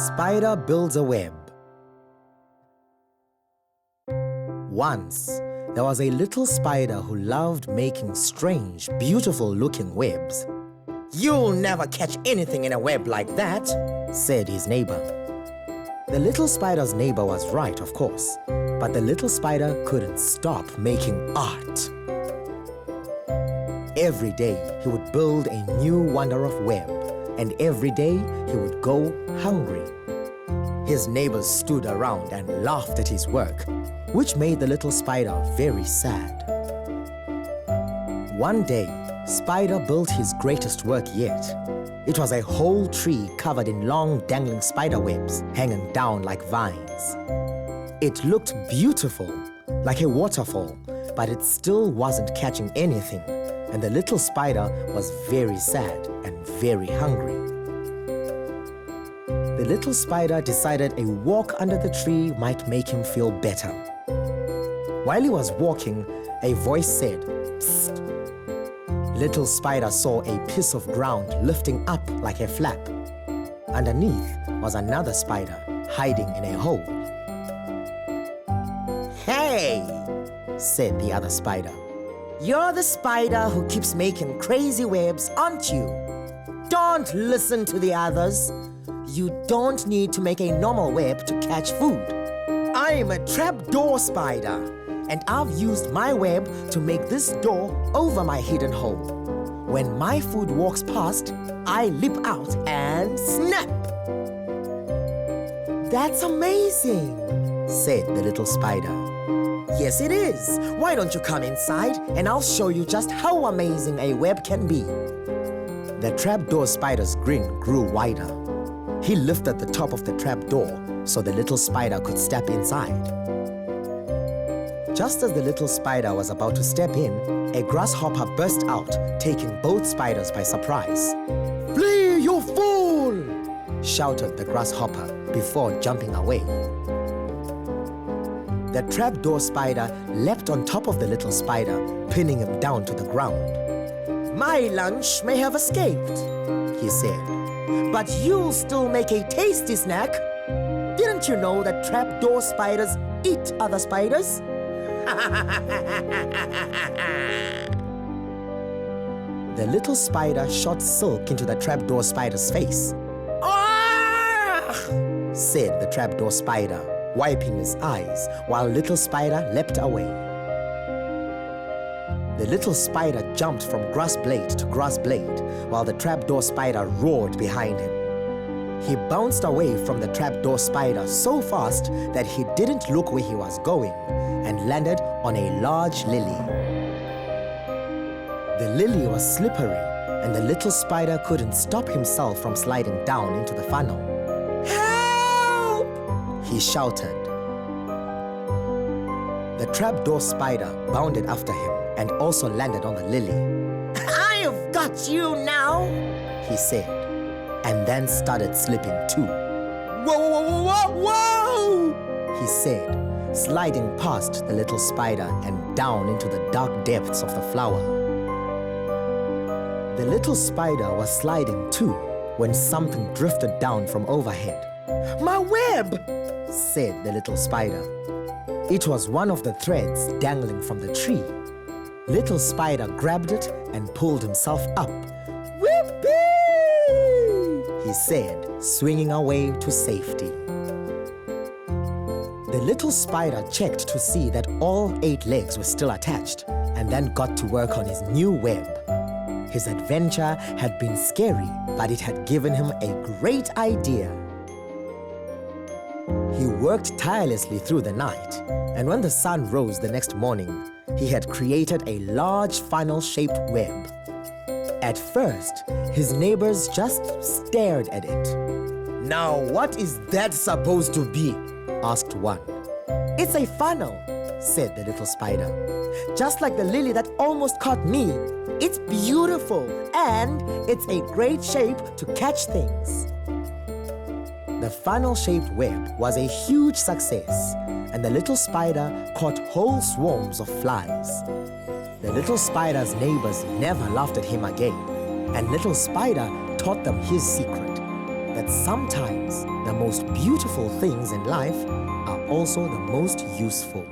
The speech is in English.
Spider builds a web. Once, there was a little spider who loved making strange, beautiful-looking webs. "You'll never catch anything in a web like that," said his neighbor. The little spider's neighbor was right, of course, but the little spider couldn't stop making art. Every day, he would build a new wonder of web, and every day he would go hungry. His neighbors stood around and laughed at his work, which made the little spider very sad. One day, Spider built his greatest work yet. It was a whole tree covered in long dangling spider webs hanging down like vines. It looked beautiful, like a waterfall, but it still wasn't catching anything, and the little spider was very sad and very hungry. The little spider decided a walk under the tree might make him feel better. While he was walking, a voice said, "Psst." Little spider saw a piece of ground lifting up like a flap. Underneath was another spider hiding in a hole. "Hey," said the other spider. "You're the spider who keeps making crazy webs, aren't you? Don't listen to the others. You don't need to make a normal web to catch food. I'm a trapdoor spider, and I've used my web to make this door over my hidden hole. When my food walks past, I leap out and snap." "That's amazing," said the little spider. "Yes, it is. Why don't you come inside and I'll show you just how amazing a web can be." The trapdoor spider's grin grew wider. He lifted the top of the trapdoor so the little spider could step inside. Just as the little spider was about to step in, a grasshopper burst out, taking both spiders by surprise. "Flee, you fool!" shouted the grasshopper before jumping away. The trapdoor spider leapt on top of the little spider, pinning him down to the ground. "My lunch may have escaped," he said, "but you'll still make a tasty snack. Didn't you know that trapdoor spiders eat other spiders?" The little spider shot silk into the trapdoor spider's face. "Ah!" said the trapdoor spider, wiping his eyes while little spider leapt away. The little spider jumped from grass blade to grass blade while the trapdoor spider roared behind him. He bounced away from the trapdoor spider so fast that he didn't look where he was going and landed on a large lily. The lily was slippery and the little spider couldn't stop himself from sliding down into the funnel. "Help!" he shouted. The trapdoor spider bounded after him and also landed on the lily. "I've got you now," he said, and then started slipping too. "Whoa, whoa, whoa, whoa, whoa!" he said, sliding past the little spider and down into the dark depths of the flower. The little spider was sliding too when something drifted down from overhead. "My web!" said the little spider. It was one of the threads dangling from the tree. Little spider grabbed it and pulled himself up. "Whippy!" he said, swinging away to safety. The little spider checked to see that all 8 legs were still attached and then got to work on his new web. His adventure had been scary, but it had given him a great idea. He worked tirelessly through the night, and when the sun rose the next morning, he had created a large funnel-shaped web. At first, his neighbors just stared at it. "Now, what is that supposed to be?" asked one. "It's a funnel," said the little spider. "Just like the lily that almost caught me. It's beautiful, and it's a great shape to catch things." The funnel-shaped web was a huge success, and the little spider caught whole swarms of flies. The little spider's neighbors never laughed at him again, and little spider taught them his secret. that sometimes the most beautiful things in life are also the most useful.